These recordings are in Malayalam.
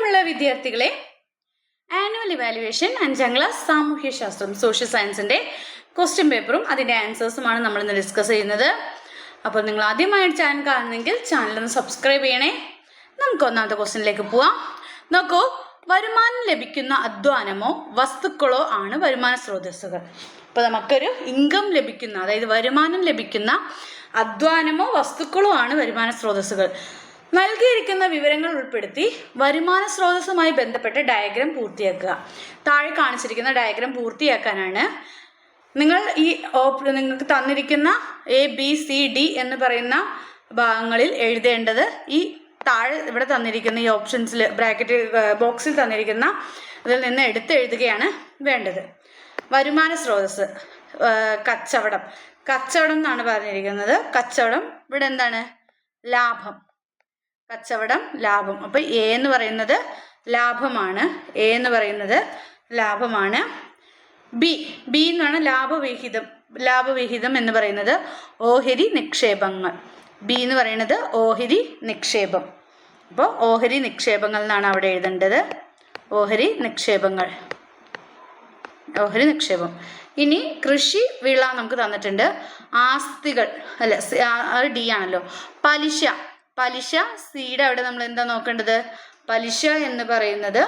പ്രിയമുള്ള വിദ്യാർത്ഥികളെ, ആനുവൽ ഇവാലുവേഷൻ 5ാം ക്ലാസ് സാമൂഹ്യശാസ്ത്രം സോഷ്യൽ സയൻസിൻ്റെ ക്വസ്റ്റ്യൻ പേപ്പറും അതിൻ്റെ ആൻസേഴ്സുമാണ് നമ്മളിന്ന് ഡിസ്കസ് ചെയ്യുന്നത്. അപ്പോൾ നിങ്ങൾ ആദ്യമായിട്ട് ചാനൽ കാണുന്നെങ്കിൽ ചാനലൊന്ന് സബ്സ്ക്രൈബ് ചെയ്യണേ. നമുക്ക് ഒന്നാമത്തെ ക്വസ്റ്റ്യനിലേക്ക് പോവാം. നോക്കൂ, വരുമാനം ലഭിക്കുന്ന അധ്വാനമോ വസ്തുക്കളോ ആണ് വരുമാന സ്രോതസ്സുകൾ. ഇപ്പോൾ നമുക്കൊരു ഇൻകം ലഭിക്കുന്ന, അതായത് വരുമാനം ലഭിക്കുന്ന അധ്വാനമോ വസ്തുക്കളോ ആണ് വരുമാന സ്രോതസ്സുകൾ. നൽകിയിരിക്കുന്ന വിവരങ്ങൾ ഉൾപ്പെടുത്തി വരുമാന സ്രോതസ്സുമായി ബന്ധപ്പെട്ട ഡയഗ്രാം പൂർത്തിയാക്കുക. താഴെ കാണിച്ചിരിക്കുന്ന ഡയഗ്രാം പൂർത്തിയാക്കാനാണ് നിങ്ങൾക്ക് തന്നിരിക്കുന്ന ABCD എന്ന് പറയുന്ന ഭാഗങ്ങളിൽ എഴുതേണ്ടത്. ഈ താഴെ ഇവിടെ തന്നിരിക്കുന്ന ഈ ഓപ്ഷൻസിൽ ബോക്സിൽ തന്നിരിക്കുന്ന അതിൽ നിന്ന് എഴുതുകയാണ് വേണ്ടത്. വരുമാന സ്രോതസ്സ് കച്ചവടം എന്നാണ് പറഞ്ഞിരിക്കുന്നത്. കച്ചവടം ഇവിടെ എന്താണ്? ലാഭം. കച്ചവടം ലാഭം. അപ്പോൾ A എന്ന് പറയുന്നത് ലാഭമാണ്. ബി എന്നാണ് ലാഭവിഹിതം എന്ന് പറയുന്നത് ഓഹരി നിക്ഷേപങ്ങൾ. ബി എന്ന് പറയുന്നത് ഓഹരി നിക്ഷേപം. അപ്പോൾ ഓഹരി നിക്ഷേപങ്ങൾ എന്നാണ് അവിടെ എഴുതേണ്ടത്. ഓഹരി നിക്ഷേപം. ഇനി കൃഷി വിള നമുക്ക് തന്നിട്ടുണ്ട്. ആസ്തികൾ D ആണല്ലോ. പലിശ സിയുടെ അവിടെ നമ്മൾ എന്താ നോക്കേണ്ടത്? പലിശ എന്ന് പറയുന്നത്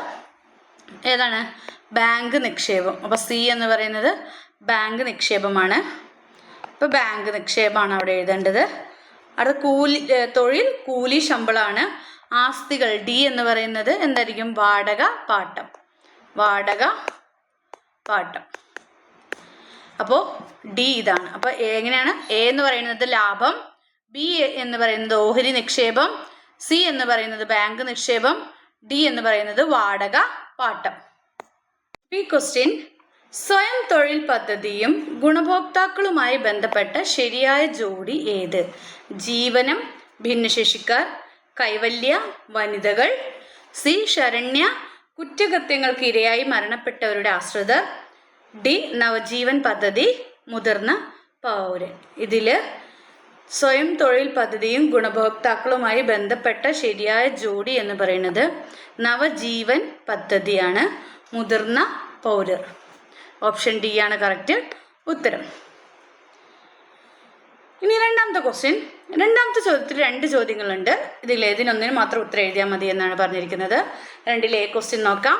ഏതാണ്? ബാങ്ക് നിക്ഷേപം. അപ്പോൾ C എന്ന് പറയുന്നത് ബാങ്ക് നിക്ഷേപമാണ്. അപ്പോൾ ബാങ്ക് നിക്ഷേപമാണ് അവിടെ എഴുതേണ്ടത്. അടുത്ത തൊഴിൽ കൂലി ശമ്പളമാണ്. ആസ്തികൾ D എന്ന് പറയുന്നത് എന്തായിരിക്കും? വാടക പാട്ടം. അപ്പോൾ D ഇതാണ്. അപ്പോൾ എങ്ങനെയാണ്? A എന്ന് പറയുന്നത് ലാഭം, B എന്ന് പറയുന്നത് ഓഹരി നിക്ഷേപം, C എന്ന് പറയുന്നത് ബാങ്ക് നിക്ഷേപം, D എന്ന് പറയുന്നത് വാടക പാട്ടം. ഈ ക്വസ്റ്റ്യൻ, സ്വയം തൊഴിൽ പദ്ധതിയും ഗുണഭോക്താക്കളുമായി ബന്ധപ്പെട്ട ശരിയായ ജോഡി ഏത്? ജീവനം ഭിന്നശേഷിക്കാർ, കൈവല്യ വനിതകൾ, C ശരണ്യ കുറ്റകൃത്യങ്ങൾക്ക് ഇരയായി മരണപ്പെട്ടവരുടെ ആശ്രിതർ, D നവജീവൻ പദ്ധതി മുതിർന്ന പൗരൻ. ഇതിൽ സ്വയം തൊഴിൽ പദ്ധതിയും ഗുണഭോക്താക്കളുമായി ബന്ധപ്പെട്ട ശരിയായ ജോഡി എന്ന് പറയുന്നത് നവജീവൻ പദ്ധതിയാണ്. മുതിർന്ന പൗരർ. ഓപ്ഷൻ D ആണ് കറക്റ്റ് ഉത്തരം. ഇനി രണ്ടാമത്തെ ക്വസ്റ്റ്യൻ. രണ്ടാമത്തെ ചോദ്യത്തിൽ 2 ചോദ്യങ്ങളുണ്ട്. ഇതിലേതിനൊന്നിന് മാത്രം ഉത്തരം എഴുതിയാൽ മതി എന്നാണ് പറഞ്ഞിരിക്കുന്നത്. 2ലെ ക്വസ്റ്റ്യൻ നോക്കാം.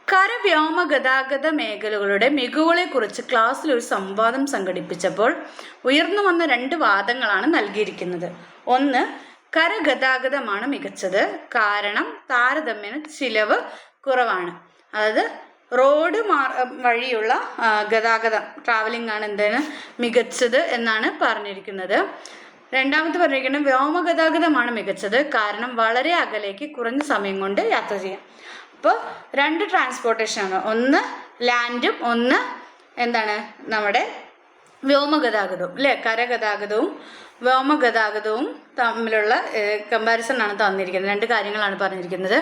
കരവ്യോമ ഗതാഗത മേഖലകളുടെ മികവുകളെ കുറിച്ച് ക്ലാസ്സിൽ ഒരു സംവാദം സംഘടിപ്പിച്ചപ്പോൾ ഉയർന്നു വന്ന 2 വാദങ്ങളാണ് നൽകിയിരിക്കുന്നത്. ഒന്ന്, കരഗതാഗതമാണ് മികച്ചത്, കാരണം താരതമ്യേന ചിലവ് കുറവാണ്. അതായത് റോഡ് വഴിയുള്ള ഗതാഗതം, ട്രാവലിംഗ് ആണ് മികച്ചത് എന്നാണ് പറഞ്ഞിരിക്കുന്നത്. രണ്ടാമത് പറഞ്ഞിരിക്കുന്നത് വ്യോമഗതാഗതമാണ് മികച്ചത്, കാരണം വളരെ അകലേക്ക് കുറഞ്ഞ സമയം കൊണ്ട് യാത്ര ചെയ്യാം. അപ്പോൾ 2 ട്രാൻസ്പോർട്ടേഷനാണ്. ഒന്ന് ലാൻഡും ഒന്ന് നമ്മുടെ വ്യോമഗതാഗതവും അല്ലേ? കരഗതാഗതവും വ്യോമഗതാഗതവും തമ്മിലുള്ള കമ്പാരിസൺ ആണ് തന്നിരിക്കുന്നത്. 2 കാര്യങ്ങളാണ് പറഞ്ഞിരിക്കുന്നത്.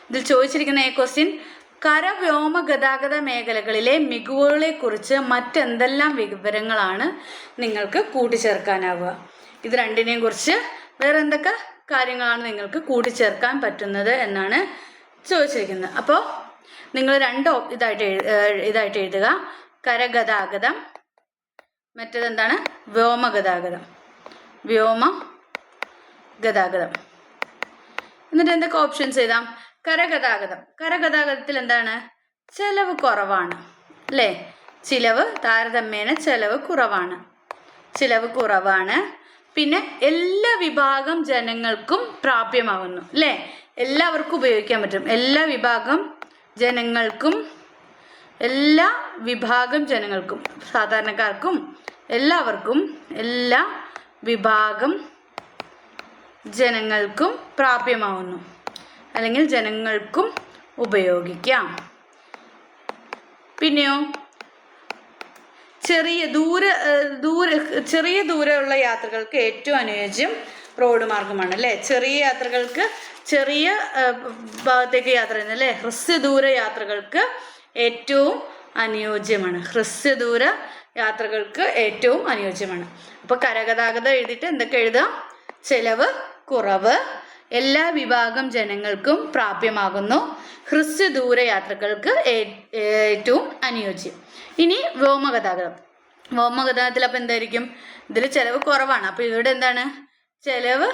ഇതിൽ ചോദിച്ചിരിക്കുന്ന ക്വസ്റ്റ്യൻ, കരവ്യോമ ഗതാഗത മേഖലകളിലെ മികവുകളെ കുറിച്ച് മറ്റെന്തെല്ലാം വിവരങ്ങളാണ് നിങ്ങൾക്ക് കൂട്ടിച്ചേർക്കാനാവുക? ഇത് 2നെയും കുറിച്ച് വേറെ എന്തൊക്കെ കാര്യങ്ങളാണ് നിങ്ങൾക്ക് കൂട്ടിച്ചേർക്കാൻ പറ്റുന്നത് എന്നാണ് ചോദിച്ചിരിക്കുന്നത്. അപ്പോൾ നിങ്ങൾ 2 ഇതായിട്ട് എഴുതുക. കരഗതാഗതം, മറ്റേതെന്താണ്? വ്യോമഗതാഗതം. എന്നിട്ട് എന്തൊക്കെ ഓപ്ഷൻസ് എഴുതാം? കരഗതാഗതത്തിൽ എന്താണ്? ചെലവ് കുറവാണ് അല്ലേ? താരതമ്യേന ചെലവ് കുറവാണ്. പിന്നെ എല്ലാ വിഭാഗം ജനങ്ങൾക്കും പ്രാപ്യമാവുന്നു അല്ലേ? എല്ലാവർക്കും ഉപയോഗിക്കാൻ പറ്റും. എല്ലാ വിഭാഗം ജനങ്ങൾക്കും സാധാരണക്കാർക്കും എല്ലാവർക്കും എല്ലാ വിഭാഗം ജനങ്ങൾക്കും പ്രാപ്യമാവുന്നു, അല്ലെങ്കിൽ ജനങ്ങൾക്കും ഉപയോഗിക്കാം. പിന്നെയോ ചെറിയ ദൂരമുള്ള യാത്രകൾക്ക് ഏറ്റവും അനുയോജ്യം റോഡ് മാർഗമാണ് അല്ലേ? ചെറിയ യാത്രകൾക്ക്, ചെറിയ ഭാഗത്തേക്ക് യാത്ര ചെയ്യുന്നത് അല്ലേ? ഹ്രസ്വദൂര യാത്രകൾക്ക് ഏറ്റവും അനുയോജ്യമാണ്. അപ്പോൾ കരഗതാഗതം എഴുതിയിട്ട് എന്തൊക്കെ എഴുതാം? ചെലവ് കുറവ്, എല്ലാ വിഭാഗം ജനങ്ങൾക്കും പ്രാപ്യമാകുന്നു. ഹ്രസ്വദൂര യാത്രകൾക്ക് ഏറ്റവും അനുയോജ്യം. ഇനി വ്യോമഗതാഗതം. വ്യോമഗതാഗതത്തിൽ അപ്പം എന്തായിരിക്കും? ഇതിൽ ചിലവ് കുറവാണ്. അപ്പോൾ ഇവിടെ എന്താണ്? ചിലവ്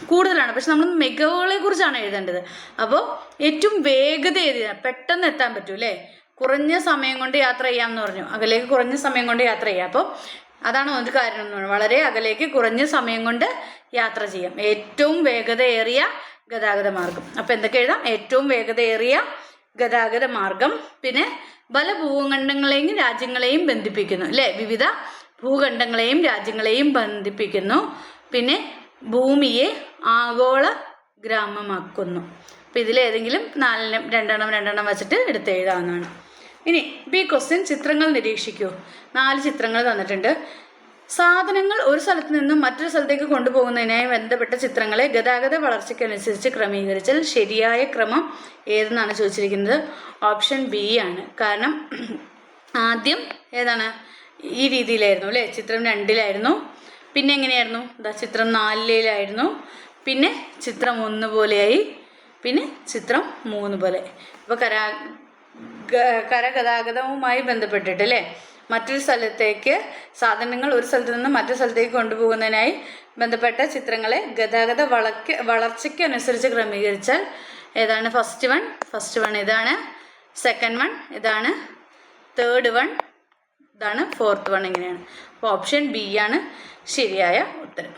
കൂടുതലാണ്. പക്ഷെ നമ്മൾ മികവുകളെ കുറിച്ചാണ് എഴുതേണ്ടത്. അപ്പോൾ ഏറ്റവും വേഗത എഴുതാം, പെട്ടെന്ന് എത്താൻ പറ്റൂ അല്ലേ? കുറഞ്ഞ സമയം കൊണ്ട് യാത്ര ചെയ്യാമെന്ന് പറഞ്ഞു. അകലേക്ക് കുറഞ്ഞ സമയം കൊണ്ട് യാത്ര ചെയ്യാം. അപ്പോൾ അതാണ് ഒരു കാര്യം എന്ന് പറയുന്നത്. വളരെ അകലേക്ക് കുറഞ്ഞ സമയം കൊണ്ട് യാത്ര ചെയ്യാം. ഏറ്റവും വേഗതയേറിയ ഗതാഗത മാർഗം. അപ്പം എന്തൊക്കെ എഴുതാം? ഏറ്റവും വേഗതയേറിയ ഗതാഗത മാർഗം. പിന്നെ പല ഭൂഖണ്ഡങ്ങളെയും രാജ്യങ്ങളെയും ബന്ധിപ്പിക്കുന്നു അല്ലേ? വിവിധ ഭൂഖണ്ഡങ്ങളെയും രാജ്യങ്ങളെയും ബന്ധിപ്പിക്കുന്നു. പിന്നെ ഭൂമിയെ ആഗോള ഗ്രാമമാക്കുന്നു. അപ്പം ഇതിലേതെങ്കിലും രണ്ടെണ്ണം വെച്ചിട്ട് എടുത്ത് എഴുതാവുന്നതാണ്. ഇനി ബി ക്വസ്റ്റ്യൻ, ചിത്രങ്ങൾ നിരീക്ഷിക്കൂ. 4 ചിത്രങ്ങൾ തന്നിട്ടുണ്ട്. സാധനങ്ങൾ ഒരു സ്ഥലത്ത് നിന്നും മറ്റൊരു സ്ഥലത്തേക്ക് കൊണ്ടുപോകുന്നതിനായി ബന്ധപ്പെട്ട ചിത്രങ്ങളെ ഗതാഗത വളർച്ചയ്ക്കനുസരിച്ച് ക്രമീകരിച്ചാൽ ശരിയായ ക്രമം ഏതെന്നാണ് ചോദിച്ചിരിക്കുന്നത്. ഓപ്ഷൻ ബി ആണ്. കാരണം ആദ്യം ഏതാണ്? ഈ രീതിയിലായിരുന്നു അല്ലേ? ചിത്രം 2-ലായിരുന്നു. പിന്നെ എങ്ങനെയായിരുന്നു? ചിത്രം 4-ലായിരുന്നു. പിന്നെ ചിത്രം 1 പോലെയായി. പിന്നെ ചിത്രം 3 പോലെ. ഇപ്പോൾ കരഗതാഗതവുമായി ബന്ധപ്പെട്ടിട്ട് അല്ലേ? മറ്റൊരു സ്ഥലത്തേക്ക് സാധനങ്ങൾ ഒരു സ്ഥലത്ത് നിന്ന് മറ്റൊരു സ്ഥലത്തേക്ക് കൊണ്ടുപോകുന്നതിനായി ബന്ധപ്പെട്ട ചിത്രങ്ങളെ ഗതാഗത വളർച്ചയ്ക്ക് അനുസരിച്ച് ക്രമീകരിച്ചാൽ ഏതാണ്? ഫസ്റ്റ് വൺ ഇതാണ്, സെക്കൻഡ് വൺ ഇതാണ്, തേർഡ് വൺ ഇതാണ്, ഫോർത്ത് വൺ ഇങ്ങനെയാണ്. അപ്പോൾ ഓപ്ഷൻ ബി ആണ് ശരിയായ ഉത്തരം.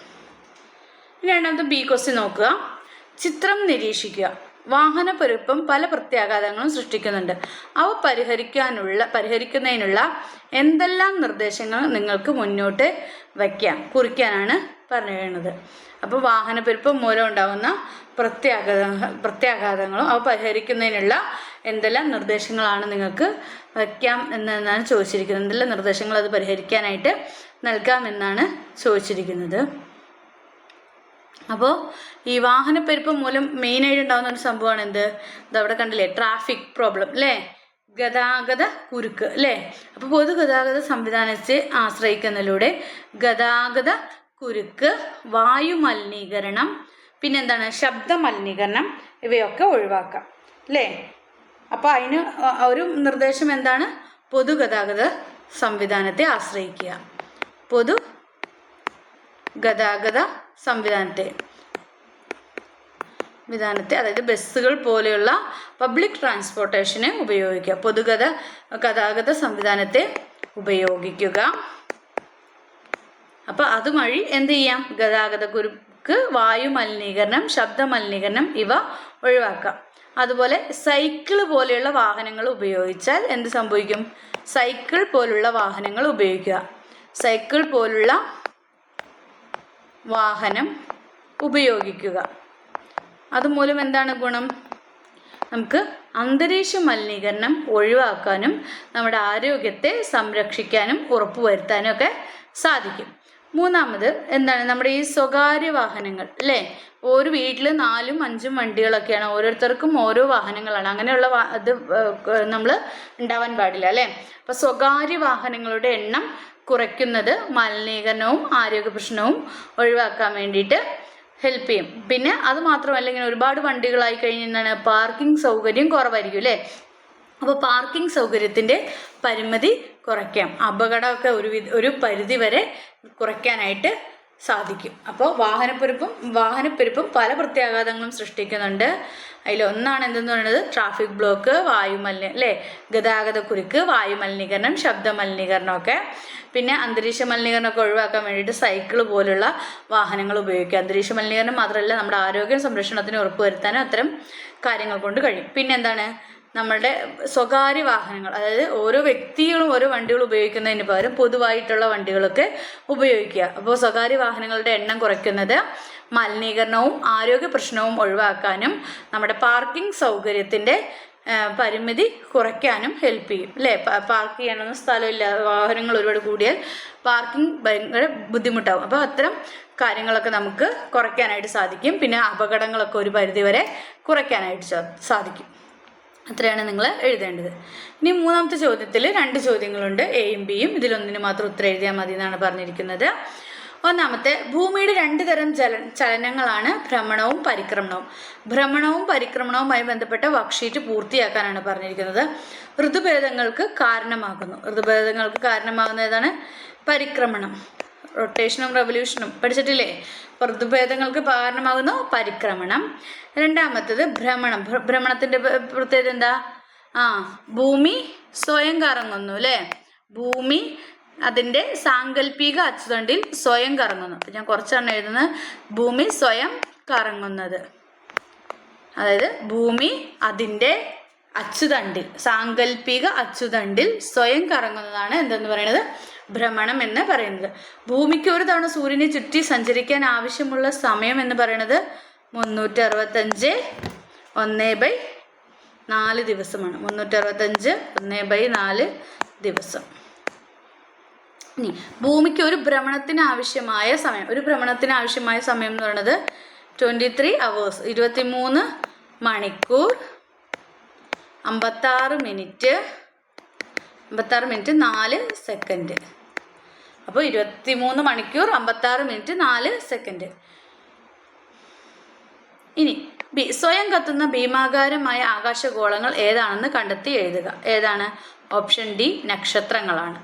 രണ്ടാമത്തെ ബി ക്വസ്റ്റ്യൻ നോക്കുക. ചിത്രം നിരീക്ഷിക്കുക. വാഹനപ്പെരുപ്പം പല പ്രത്യാഘാതങ്ങളും സൃഷ്ടിക്കുന്നുണ്ട്. അവ പരിഹരിക്കുന്നതിനുള്ള എന്തെല്ലാം നിർദ്ദേശങ്ങൾ നിങ്ങൾക്ക് മുന്നോട്ട് കുറിക്കാനാണ് പറയുന്നത്. അപ്പോൾ വാഹനപ്പെരുപ്പം മൂലം ഉണ്ടാകുന്ന പ്രത്യാഘാതങ്ങളും അവ പരിഹരിക്കുന്നതിനുള്ള എന്തെല്ലാം നിർദ്ദേശങ്ങളാണ് നിങ്ങൾക്ക് വയ്ക്കാം എന്നാണ് ചോദിച്ചിരിക്കുന്നത്. എന്തെല്ലാം നിർദ്ദേശങ്ങൾ അത് പരിഹരിക്കാനായിട്ട് നൽകാമെന്നാണ് ചോദിച്ചിരിക്കുന്നത്. അപ്പോൾ ഈ വാഹനപ്പെരുപ്പം മൂലം മെയിനായിട്ട് ഉണ്ടാകുന്ന ഒരു സംഭവമാണ് എന്ത്? ഇതവിടെ കണ്ടില്ലേ? ട്രാഫിക് പ്രോബ്ലം അല്ലേ? ഗതാഗത കുരുക്ക് അല്ലേ? അപ്പോൾ പൊതുഗതാഗത സംവിധാനത്തെ ആശ്രയിക്കുന്നതിലൂടെ ഗതാഗത കുരുക്ക്, വായുമലിനീകരണം, പിന്നെന്താണ്? ശബ്ദ മലിനീകരണം ഇവയൊക്കെ ഒഴിവാക്കാം അല്ലേ? അപ്പോൾ അതിന് ഒരു നിർദ്ദേശം എന്താണ്? പൊതുഗതാഗത സംവിധാനത്തെ ആശ്രയിക്കുക. പൊതുഗതാഗത സംവിധാനത്തെ അതായത് ബസ്സുകൾ പോലെയുള്ള പബ്ലിക് ട്രാൻസ്പോർട്ടേഷനെ ഉപയോഗിക്കുക. ഗതാഗത സംവിധാനത്തെ ഉപയോഗിക്കുക. അപ്പോൾ അതുവഴി എന്ത് ചെയ്യാം? ഗതാഗത കുരുക്ക്, വായുമലിനീകരണം, ശബ്ദ മലിനീകരണം ഇവ ഒഴിവാക്കാം. അതുപോലെ സൈക്കിൾ പോലെയുള്ള വാഹനങ്ങൾ ഉപയോഗിച്ചാൽ എന്ത് സംഭവിക്കും? സൈക്കിൾ പോലുള്ള വാഹനങ്ങൾ ഉപയോഗിക്കുക. സൈക്കിൾ പോലുള്ള വാഹനം ഉപയോഗിക്കുക. അതുമൂലം എന്താണ് ഗുണം? നമുക്ക് അന്തരീക്ഷ മലിനീകരണം ഒഴിവാക്കാനും നമ്മുടെ ആരോഗ്യത്തെ സംരക്ഷിക്കാനും ഉറപ്പുവരുത്താനും ഒക്കെ സാധിക്കും. മൂന്നാമത് എന്താണ്? നമ്മുടെ ഈ സ്വകാര്യ വാഹനങ്ങൾ അല്ലേ? ഒരു വീട്ടിൽ 4ഉം 5ഉം വണ്ടികളൊക്കെയാണ്. ഓരോരുത്തർക്കും ഓരോ വാഹനങ്ങളാണ്. അങ്ങനെയുള്ള ഇത് നമ്മൾ ഉണ്ടാവാൻ പാടില്ല അല്ലേ? അപ്പോൾ സ്വകാര്യ വാഹനങ്ങളുടെ എണ്ണം കുറയ്ക്കുന്നത് മലിനീകരണവും ആരോഗ്യ പ്രശ്നവും ഒഴിവാക്കാൻ വേണ്ടിയിട്ട് ഹെൽപ്പ് ചെയ്യും. പിന്നെ അത് മാത്രമല്ല, ഇങ്ങനെ ഒരുപാട് വണ്ടികളായി കഴിഞ്ഞാൽ പാർക്കിംഗ് സൗകര്യം കുറവായിരിക്കും അല്ലേ? അപ്പോൾ പാർക്കിംഗ് സൗകര്യത്തിൻ്റെ പരിമിതി കുറയ്ക്കാം. അപകടമൊക്കെ ഒരു പരിധി വരെ കുറയ്ക്കാനായിട്ട് സാധിക്കും. അപ്പോൾ വാഹനപ്പെരുപ്പം പല പ്രത്യാഘാതങ്ങളും സൃഷ്ടിക്കുന്നുണ്ട്. അതിലൊന്നാണ് എന്തെന്ന് പറയുന്നത്? ട്രാഫിക് ബ്ലോക്ക്, ഗതാഗത കുരുക്ക്, വായുമലിനീകരണം, ശബ്ദ മലിനീകരണമൊക്കെ. പിന്നെ അന്തരീക്ഷ മലിനീകരണമൊക്കെ ഒഴിവാക്കാൻ വേണ്ടിയിട്ട് സൈക്കിൾ പോലുള്ള വാഹനങ്ങൾ ഉപയോഗിക്കുക. അന്തരീക്ഷ മലിനീകരണം മാത്രമല്ല, നമ്മുടെ ആരോഗ്യ സംരക്ഷണത്തിന് ഉറപ്പുവരുത്താനും അത്തരം കാര്യങ്ങൾ കൊണ്ട് കഴിയും. പിന്നെ എന്താണ്? നമ്മളുടെ സ്വകാര്യ വാഹനങ്ങൾ, അതായത് ഓരോ വ്യക്തികളും ഓരോ വണ്ടികൾ ഉപയോഗിക്കുന്നതിന് പകരം പൊതുവായിട്ടുള്ള വണ്ടികളൊക്കെ ഉപയോഗിക്കുക. അപ്പോൾ സ്വകാര്യ വാഹനങ്ങളുടെ എണ്ണം കുറയ്ക്കുന്നത് മലിനീകരണവും ആരോഗ്യ പ്രശ്നവും ഒഴിവാക്കാനും നമ്മുടെ പാർക്കിംഗ് സൗകര്യത്തിൻ്റെ പരിമിതി കുറയ്ക്കാനും ഹെൽപ്പ് ചെയ്യും അല്ലേ? പാർക്ക് ചെയ്യാനൊന്നും സ്ഥലമില്ല, വാഹനങ്ങൾ ഒരുപാട് കൂടിയാൽ പാർക്കിംഗ് ഭയങ്കര ബുദ്ധിമുട്ടാവും. അപ്പോൾ അത്തരം കാര്യങ്ങളൊക്കെ നമുക്ക് കുറയ്ക്കാനായിട്ട് സാധിക്കും. പിന്നെ അപകടങ്ങളൊക്കെ ഒരു പരിധി വരെ കുറയ്ക്കാനായിട്ട് സാധിക്കും. അത്രയാണ് നിങ്ങൾ എഴുതേണ്ടത്. ഇനി മൂന്നാമത്തെ ചോദ്യത്തിൽ 2 ചോദ്യങ്ങളുണ്ട്, എയും ബിയും. ഇതിലൊന്നിന് മാത്രം ഉത്തരം എഴുതിയാൽ മതി എന്നാണ് പറഞ്ഞിരിക്കുന്നത്. ഒന്നാമത്തെ, ഭൂമിയുടെ 2 തരം ചലനങ്ങളാണ് ഭ്രമണവും പരിക്രമണവും. ഭ്രമണവും പരിക്രമണവുമായി ബന്ധപ്പെട്ട വർക്ക്ഷീറ്റ് പൂർത്തിയാക്കാനാണ് പറഞ്ഞിരിക്കുന്നത്. ഋതുഭേദങ്ങൾക്ക് കാരണമാകുന്നു. ഋതുഭേദങ്ങൾക്ക് കാരണമാകുന്ന ഏതാണ്? പരിക്രമണം. റൊട്ടേഷനും റെവല്യൂഷനും പഠിച്ചിട്ടില്ലേ? ഋതുഭേദങ്ങൾക്ക് കാരണമാകുന്നു പരിക്രമണം. രണ്ടാമത്തത് ഭ്രമണം. ഭ്രമണത്തിന്റെ പ്രത്യേകത എന്താ? ഭൂമി സ്വയം കറങ്ങുന്നു അല്ലേ? ഭൂമി അതിൻ്റെ സാങ്കല്പിക അച്ചുതണ്ടിൽ സ്വയം കറങ്ങുന്നു. ഞാൻ കുറച്ചാണ് എഴുതുന്നത്. ഭൂമി സ്വയം കറങ്ങുന്നത്, അതായത് ഭൂമി അതിൻ്റെ അച്ചുതണ്ടിൽ, സാങ്കല്പിക അച്ചുതണ്ടിൽ സ്വയം കറങ്ങുന്നതാണ് എന്തെന്ന് പറയുന്നത്? ഭ്രമണം എന്ന് പറയുന്നത്. ഭൂമിക്ക് ഒരു തവണ സൂര്യനെ ചുറ്റി സഞ്ചരിക്കാൻ ആവശ്യമുള്ള സമയം എന്ന് പറയുന്നത് 365 1/4 ദിവസമാണ്. 365 1/4 ദിവസം. ഇനി ഭൂമിക്ക് ഒരു ഭ്രമണത്തിന് ആവശ്യമായ സമയം, എന്ന് പറയുന്നത് 23 hours, 23 മണിക്കൂർ 56 മിനിറ്റ് 4 സെക്കൻഡ്. അപ്പോൾ 23 മണിക്കൂർ 56 മിനിറ്റ് 4 സെക്കൻഡ്. ഇനി സ്വയം കത്തുന്ന ഭീമാകാരമായ ആകാശഗോളങ്ങൾ ഏതാണെന്ന് കണ്ടെത്തി എഴുതുക. ഏതാണ്? ഓപ്ഷൻ ഡി നക്ഷത്രങ്ങളാണ്.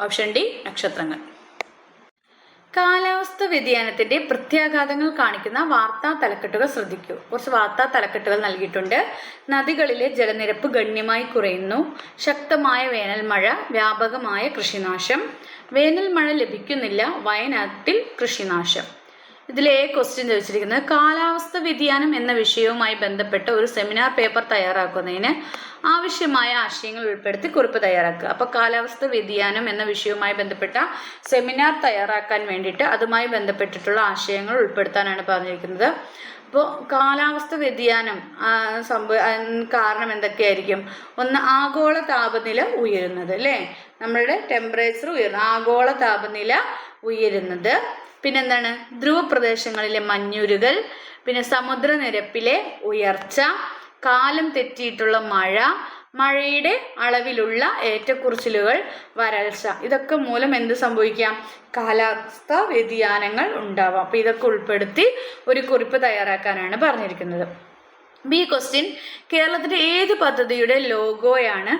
ഓപ്ഷൻ ഡി നക്ഷത്രങ്ങൾ. കാലാവസ്ഥ വ്യതിയാനത്തിന്റെ പ്രത്യാഘാതങ്ങൾ കാണിക്കുന്ന വാർത്താ തലക്കെട്ടുകൾ ശ്രദ്ധിക്കൂ. കുറച്ച് വാർത്താ തലക്കെട്ടുകൾ നൽകിയിട്ടുണ്ട്. നദികളിലെ ജലനിരപ്പ് ഗണ്യമായി കുറയുന്നു. ശക്തമായ വേനൽമഴ, വ്യാപകമായ കൃഷിനാശം. വേനൽമഴ ലഭിക്കുന്നില്ല, വയനാട്ടിൽ കൃഷിനാശം. ഇതിലെ ക്വസ്റ്റ്യൻ ചോദിച്ചിരിക്കുന്നത് കാലാവസ്ഥ വ്യതിയാനം എന്ന വിഷയവുമായി ബന്ധപ്പെട്ട ഒരു സെമിനാർ പേപ്പർ തയ്യാറാക്കുന്നതിന് ആവശ്യമായ ആശയങ്ങൾ ഉൾപ്പെടുത്തി കുറിപ്പ് തയ്യാറാക്കുക. അപ്പോൾ കാലാവസ്ഥ വ്യതിയാനം എന്ന വിഷയവുമായി ബന്ധപ്പെട്ട സെമിനാർ തയ്യാറാക്കാൻ വേണ്ടിയിട്ട് അതുമായി ബന്ധപ്പെട്ടിട്ടുള്ള ആശയങ്ങൾ ഉൾപ്പെടുത്താനാണ് പറഞ്ഞിരിക്കുന്നത്. അപ്പോൾ കാലാവസ്ഥ വ്യതിയാനം കാരണം എന്തൊക്കെയായിരിക്കും? ഒന്ന്, ആഗോള താപനില ഉയരുന്നത് അല്ലേ? നമ്മളുടെ ടെമ്പറേച്ചർ ഉയരുന്നത്, ആഗോള താപനില ഉയരുന്നത്. പിന്നെന്താണ്? ധ്രുവപ്രദേശങ്ങളിലെ മഞ്ഞുരുകൽ, പിന്നെ സമുദ്രനിരപ്പിലെ ഉയർച്ച, കാലം തെറ്റിയിട്ടുള്ള മഴ, മഴയുടെ അളവിലുള്ള ഏറ്റക്കുറച്ചിലുകൾ, വരൾച്ച. ഇതൊക്കെ മൂലം എന്ത് സംഭവിക്കാം? കാലാവസ്ഥ വ്യതിയാനങ്ങൾ ഉണ്ടാവാം. അപ്പോൾ ഇതൊക്കെ ഉൾപ്പെടുത്തി ഒരു കുറിപ്പ് തയ്യാറാക്കാനാണ് പറഞ്ഞിരിക്കുന്നത്. ബി ക്വസ്റ്റ്യൻ, കേരളത്തിൻ്റെ ഏത് പദ്ധതിയുടെ ലോഗോയാണ്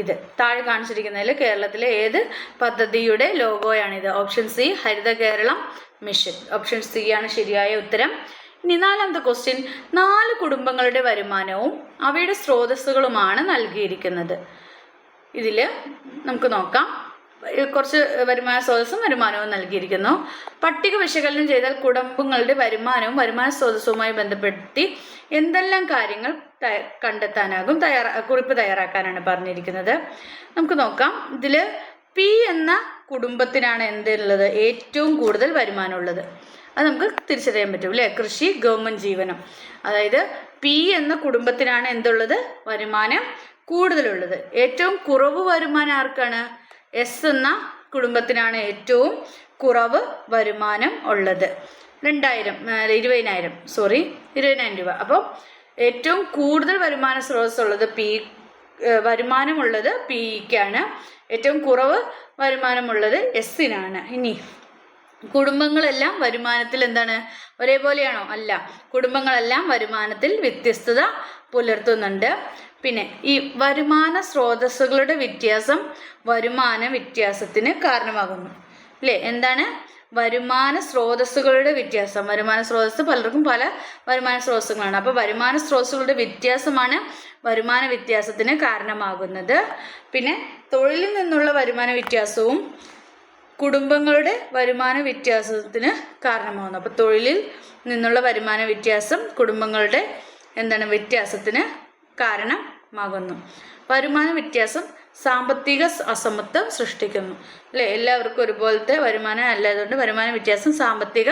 ഇത്? താഴെ കാണിച്ചിരിക്കുന്നതിൽ കേരളത്തിലെ ഏത് പദ്ധതിയുടെ ലോഗോയാണിത്? Option C Haritha Keralam mission. Option C ആണ് ശരിയായ ഉത്തരം. ഇനി 4ാമത്തെ ക്വസ്റ്റ്യൻ, 4 കുടുംബങ്ങളുടെ വരുമാനവും അവയുടെ സ്രോതസ്സുകളുമാണ് നൽകിയിരിക്കുന്നത്. ഇതിൽ നമുക്ക് നോക്കാം. കുറച്ച് വരുമാന സ്രോതസ്സും വരുമാനവും നൽകിയിരിക്കുന്നു. പട്ടിക വിശകലനം ചെയ്താൽ കുടുംബങ്ങളുടെ വരുമാനവും വരുമാന സ്രോതസ്സുമായി ബന്ധപ്പെടുത്തി എന്തെല്ലാം കാര്യങ്ങൾ കണ്ടെത്താനാകും? കുറിപ്പ് തയ്യാറാക്കാനാണ് പറഞ്ഞിരിക്കുന്നത്. നമുക്ക് നോക്കാം. ഇതിൽ പി എന്ന കുടുംബത്തിനാണ് എന്തുള്ളത്? ഏറ്റവും കൂടുതൽ വരുമാനമുള്ളത്. അത് നമുക്ക് തിരിച്ചറിയാൻ പറ്റും അല്ലേ? കൃഷി, ഗവൺമെൻറ് ജീവനം. അതായത് പി എന്ന കുടുംബത്തിനാണ് എന്തുള്ളത്? വരുമാനം കൂടുതലുള്ളത്. ഏറ്റവും കുറവ് വരുമാനം ആർക്കാണ്? എസ് എന്ന കുടുംബത്തിനാണ് ഏറ്റവും കുറവ് വരുമാനം ഉള്ളത്. 20,000 രൂപ. അപ്പോൾ ഏറ്റവും കൂടുതൽ വരുമാന സ്രോതസ് ഉള്ളത് വരുമാനമുള്ളത് പിക്കാണ്. ഏറ്റവും കുറവ് വരുമാനമുള്ളത് എസിനാണ്. ഇനി കുടുംബങ്ങളെല്ലാം വരുമാനത്തിൽ എന്താണ്? ഒരേപോലെയാണോ? അല്ല. കുടുംബങ്ങളെല്ലാം വരുമാനത്തിൽ വ്യത്യസ്തത പുലർത്തുന്നുണ്ട്. പിന്നെ ഈ വരുമാന സ്രോതസ്സുകളുടെ വ്യത്യാസം വരുമാന വ്യത്യാസത്തിന് കാരണമാകുന്നു അല്ലേ? എന്താണ്? വരുമാന സ്രോതസ്സുകളുടെ വ്യത്യാസം. വരുമാന സ്രോതസ്സ് പലർക്കും പല വരുമാന സ്രോതസ്സുകളാണ്. അപ്പോൾ വരുമാന സ്രോതസ്സുകളുടെ വ്യത്യാസമാണ് വരുമാന വ്യത്യാസത്തിന് കാരണമാകുന്നത്. പിന്നെ തൊഴിലിൽ നിന്നുള്ള വരുമാന വ്യത്യാസവും കുടുംബങ്ങളുടെ വരുമാന വ്യത്യാസത്തിന് കാരണമാകുന്നു. അപ്പോൾ തൊഴിലിൽ നിന്നുള്ള വരുമാന വ്യത്യാസം കുടുംബങ്ങളുടെ വ്യത്യാസത്തിന് കാരണമാകുന്നു. വരുമാന വ്യത്യാസം സാമ്പത്തിക അസമത്വം സൃഷ്ടിക്കുന്നു അല്ലേ? എല്ലാവർക്കും ഒരുപോലത്തെ വരുമാനം അല്ലാതുകൊണ്ട് വരുമാന വ്യത്യാസം സാമ്പത്തിക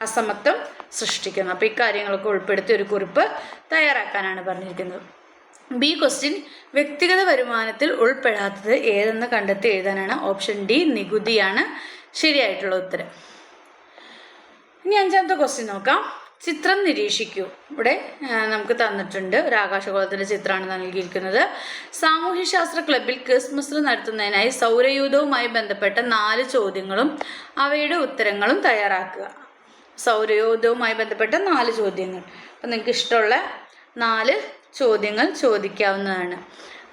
അസമത്വം സൃഷ്ടിക്കുന്നു. അപ്പോൾ ഇക്കാര്യങ്ങളൊക്കെ ഉൾപ്പെടുത്തി ഒരു കുറിപ്പ് തയ്യാറാക്കാനാണ് പറഞ്ഞിരിക്കുന്നത്. ബി ക്വസ്റ്റ്യൻ, വ്യക്തിഗത വരുമാനത്തിൽ ഉൾപ്പെടാത്തത് ഏതെന്ന് കണ്ടെത്തി എഴുതാനാണ്. ഓപ്ഷൻ ഡി നികുതിയാണ് ശരിയായിട്ടുള്ള ഉത്തരം. ഇനി 5ാമത്തെ ക്വസ്റ്റ്യൻ നോക്കാം. ചിത്രം നിരീക്ഷിക്കൂ. ഇവിടെ നമുക്ക് തന്നിട്ടുണ്ട് ഒരു ആകാശഗോളത്തിൻ്റെ ചിത്രമാണ് നൽകിയിരിക്കുന്നത്. സാമൂഹ്യശാസ്ത്ര ക്ലബിൽ ക്രിസ്മസ് നടത്തുന്നതിനായി സൗരയൂഥവുമായി ബന്ധപ്പെട്ട 4 ചോദ്യങ്ങളും അവയുടെ ഉത്തരങ്ങളും തയ്യാറാക്കുക. സൗരയൂഥവുമായി ബന്ധപ്പെട്ട 4 ചോദ്യങ്ങൾ. അപ്പം നിങ്ങൾക്ക് ഇഷ്ടമുള്ള 4 ചോദ്യങ്ങൾ ചോദിക്കാവുന്നതാണ്.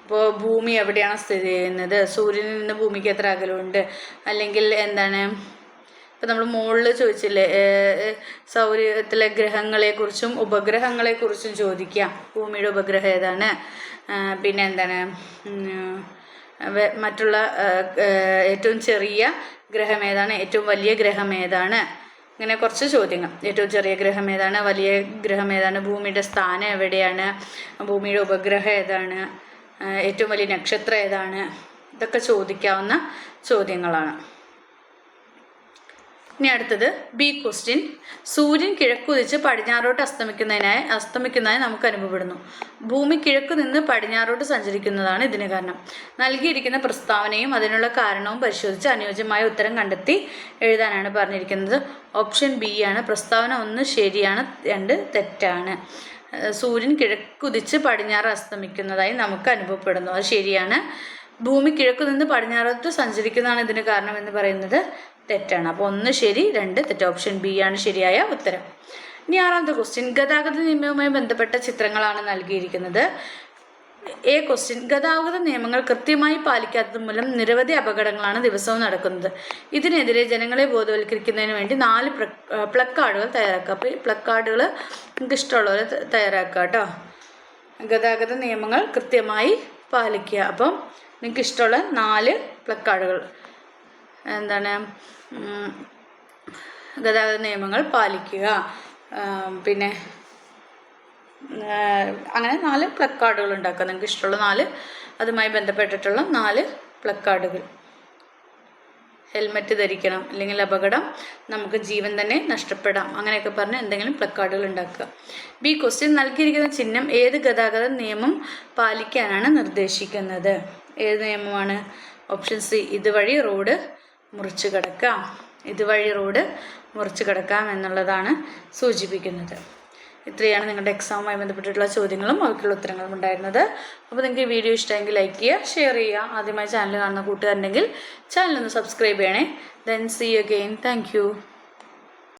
അപ്പോൾ ഭൂമി എവിടെയാണ് സ്ഥിതി ചെയ്യുന്നത്, സൂര്യനിൽ നിന്ന് ഭൂമിക്ക് എത്ര അകലമുണ്ട്, അല്ലെങ്കിൽ എന്താണ് ഇപ്പം നമ്മൾ മുകളിൽ ചോദിച്ചില്ലേ സൗരത്തിലെ ഗ്രഹങ്ങളെക്കുറിച്ചും ഉപഗ്രഹങ്ങളെക്കുറിച്ചും ചോദിക്കാം. ഭൂമിയുടെ ഉപഗ്രഹം ഏതാണ്, പിന്നെ എന്താണ് മറ്റുള്ള ഏറ്റവും ചെറിയ ഗ്രഹം ഏതാണ്, ഏറ്റവും വലിയ ഗ്രഹം ഏതാണ്, ഇങ്ങനെ കുറച്ച് ചോദ്യങ്ങൾ. ഏറ്റവും ചെറിയ ഗ്രഹം ഏതാണ്, വലിയ ഗ്രഹം ഏതാണ്, ഭൂമിയുടെ സ്ഥാനം എവിടെയാണ്, ഭൂമിയുടെ ഉപഗ്രഹം ഏതാണ്, ഏറ്റവും വലിയ നക്ഷത്രം ഏതാണ്, ഇതൊക്കെ ചോദിക്കാവുന്ന ചോദ്യങ്ങളാണ്. ഇനി അടുത്തത് ബി ക്വസ്റ്റ്യൻ. സൂര്യൻ കിഴക്കുതിച്ച് പടിഞ്ഞാറോട്ട് അസ്തമിക്കുന്നതായി നമുക്ക് അനുഭവപ്പെടുന്നു. ഭൂമി കിഴക്ക് നിന്ന് പടിഞ്ഞാറോട്ട് സഞ്ചരിക്കുന്നതാണ് ഇതിന് കാരണം. നൽകിയിരിക്കുന്ന പ്രസ്താവനയും അതിനുള്ള കാരണവും പരിശോധിച്ച് അനുയോജ്യമായ ഉത്തരം കണ്ടെത്തി എഴുതാനാണ് പറഞ്ഞിരിക്കുന്നത്. ഓപ്ഷൻ ബി ആണ്. പ്രസ്താവന 1 ശരിയാണ്, 2 തെറ്റാണ്. സൂര്യൻ കിഴക്കുതിച്ച് പടിഞ്ഞാറ് അസ്തമിക്കുന്നതായി നമുക്ക് അനുഭവപ്പെടുന്നു, അത് ശരിയാണ്. ഭൂമി കിഴക്ക് നിന്ന് പടിഞ്ഞാറോട്ട് സഞ്ചരിക്കുന്നതാണ് ഇതിന് കാരണം എന്ന് പറയുന്നത് തെറ്റാണ്. അപ്പോൾ 1 ശരി, 2 തെറ്റ്. ഓപ്ഷൻ ബി ആണ് ശരിയായ ഉത്തരം. ഇനി 6ാമത്തെ ക്വസ്റ്റ്യൻ. ഗതാഗത നിയമവുമായി ബന്ധപ്പെട്ട ചിത്രങ്ങളാണ് നൽകിയിരിക്കുന്നത്. A question. ഗതാഗത നിയമങ്ങൾ കൃത്യമായി പാലിക്കാത്തത് മൂലം നിരവധി അപകടങ്ങളാണ് ദിവസവും നടക്കുന്നത്. ഇതിനെതിരെ ജനങ്ങളെ ബോധവൽക്കരിക്കുന്നതിന് വേണ്ടി 4 പ്ലക്കാർഡുകൾ തയ്യാറാക്കുക. അപ്പോൾ ഈ പ്ലക്കാർഡുകൾ നിങ്ങൾക്ക് ഇഷ്ടമുള്ളവരെ തയ്യാറാക്കുക കേട്ടോ. ഗതാഗത നിയമങ്ങൾ കൃത്യമായി പാലിക്കുക. അപ്പം നിങ്ങൾക്ക് ഇഷ്ടമുള്ള 4 പ്ലക്കാർഡുകൾ എന്താണ്, ഗതാഗത നിയമങ്ങൾ പാലിക്കുക, പിന്നെ അങ്ങനെ 4 പ്ലക്കാർഡുകൾ ഉണ്ടാക്കുക. നിങ്ങൾക്ക് ഇഷ്ടമുള്ള 4 അതുമായി ബന്ധപ്പെട്ടിട്ടുള്ള 4 പ്ലക്കാർഡുകൾ. ഹെൽമെറ്റ് ധരിക്കണം, അല്ലെങ്കിൽ അപകടം, നമുക്ക് ജീവൻ തന്നെ നഷ്ടപ്പെടാം, അങ്ങനെയൊക്കെ പറഞ്ഞ് എന്തെങ്കിലും പ്ലക്കാർഡുകൾ ഉണ്ടാക്കുക. B question. നൽകിയിരിക്കുന്ന ചിഹ്നം ഏത് ഗതാഗത നിയമം പാലിക്കാനാണ് നിർദ്ദേശിക്കുന്നത്? ഏത് നിയമമാണ്? Option C. ഇതുവഴി റോഡ് മുറിച്ച് കടക്കാം. ഇതുവഴി റോഡ് മുറിച്ച് കടക്കാം എന്നുള്ളതാണ് സൂചിപ്പിക്കുന്നത്. ഇത്രയാണ് നിങ്ങളുടെ എക്സാമുമായി ബന്ധപ്പെട്ടിട്ടുള്ള ചോദ്യങ്ങളും അവയ്ക്കുള്ള ഉത്തരങ്ങളും ഉണ്ടായിരുന്നത്. അപ്പോൾ നിങ്ങൾക്ക് ഈ വീഡിയോ ഇഷ്ടമെങ്കിൽ ലൈക്ക് ചെയ്യുക, ഷെയർ ചെയ്യുക. ആദ്യമായി ചാനൽ കാണുന്ന കൂട്ടുകാരുണ്ടെങ്കിൽ ചാനലൊന്ന് സബ്സ്ക്രൈബ് ചെയ്യണേ. Then see you again. Thank U.